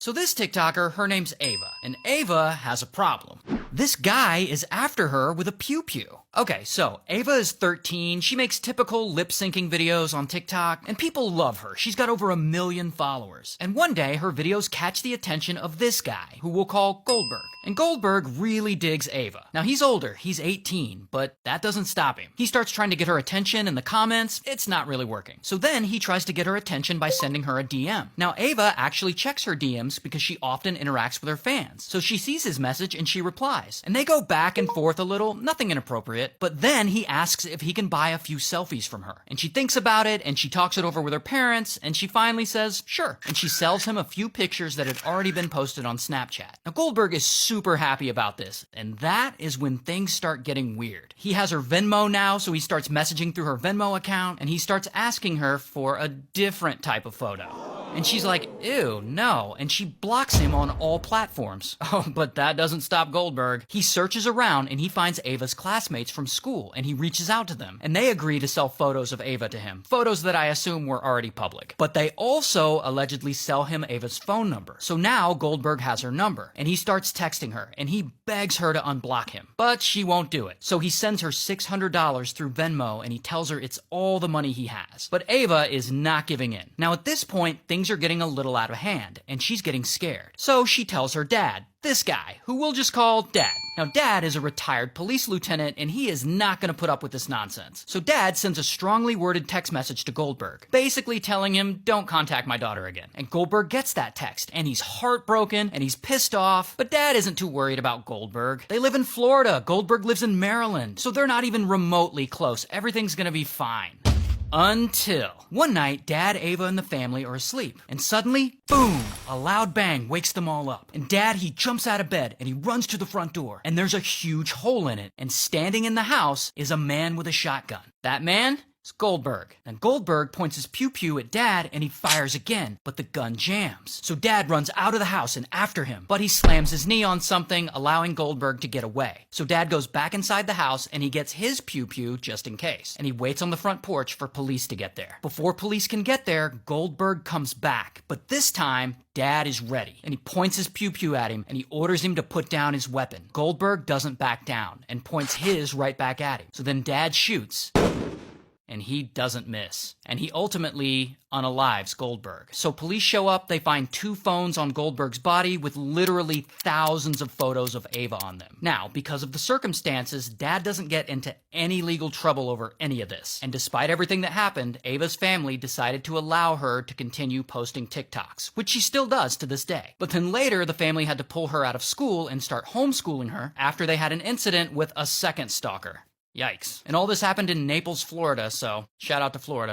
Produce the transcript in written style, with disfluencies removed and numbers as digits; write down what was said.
So this TikToker, her name's Ava, and Ava has a problem. This guy is after her with a pew-pew. Okay, so Ava is 13, she makes typical lip-syncing videos on TikTok, and people love her. She's got over 1 million followers. And one day, her videos catch the attention of this guy, who we'll call Goldberg. And Goldberg really digs Ava. Now, he's older, he's 18, but that doesn't stop him. He starts trying to get her attention in the comments, it's not really working. So then he tries to get her attention by sending her a DM. Now, Ava actually checks her DMs because she often interacts with her fans. So she sees his message and she replies. And they go back and forth a little, nothing inappropriate, but then he asks if he can buy a few selfies from her. And she thinks about it and she talks it over with her parents and she finally says, sure. And she sells him a few pictures that had already been posted on Snapchat. Now, Goldberg is super happy about this, and that is when things start getting weird. He has her Venmo now, so he starts messaging through her Venmo account, and he starts asking her for a different type of photo. And she's like, ew, no, and she blocks him on all platforms. Oh, but that doesn't stop Goldberg. He searches around and he finds Ava's classmates from school, and he reaches out to them, and they agree to sell photos of Ava to him. Photos that I assume were already public. But they also allegedly sell him Ava's phone number. So now Goldberg has her number, and he starts texting her, and he begs her to unblock him. But she won't do it. So he sends her $600 through Venmo, and he tells her it's all the money he has. But Ava is not giving in. Now at this point, things are getting a little out of hand, and she's getting scared. So she tells her dad, this guy, who we'll just call Dad. Now, Dad is a retired police lieutenant, and he is not going to put up with this nonsense. So Dad sends a strongly worded text message to Goldberg, basically telling him, don't contact my daughter again. And Goldberg gets that text, and he's heartbroken, and he's pissed off, but Dad isn't too worried about Goldberg. They live in Florida. Goldberg lives in Maryland, so they're not even remotely close. Everything's going to be fine. Until one night, Dad, Ava, and the family are asleep. And suddenly, boom, a loud bang wakes them all up. And Dad, he jumps out of bed and he runs to the front door. And there's a huge hole in it. And standing in the house is a man with a shotgun. That man? It's Goldberg. And Goldberg points his pew-pew at Dad and he fires again, but the gun jams. So Dad runs out of the house and after him, but he slams his knee on something, allowing Goldberg to get away. So Dad goes back inside the house and he gets his pew-pew just in case. And he waits on the front porch for police to get there. Before police can get there, Goldberg comes back, but this time, Dad is ready, and he points his pew-pew at him, and he orders him to put down his weapon. Goldberg doesn't back down, and points his right back at him. So then Dad shoots, and he doesn't miss. And he ultimately unalives Goldberg. So police show up, they find 2 phones on Goldberg's body with literally thousands of photos of Ava on them. Now, because of the circumstances, Dad doesn't get into any legal trouble over any of this. And despite everything that happened, Ava's family decided to allow her to continue posting TikToks, which she still does to this day. But then later, the family had to pull her out of school and start homeschooling her after they had an incident with a second stalker. Yikes. And all this happened in Naples, Florida, so shout out to Florida.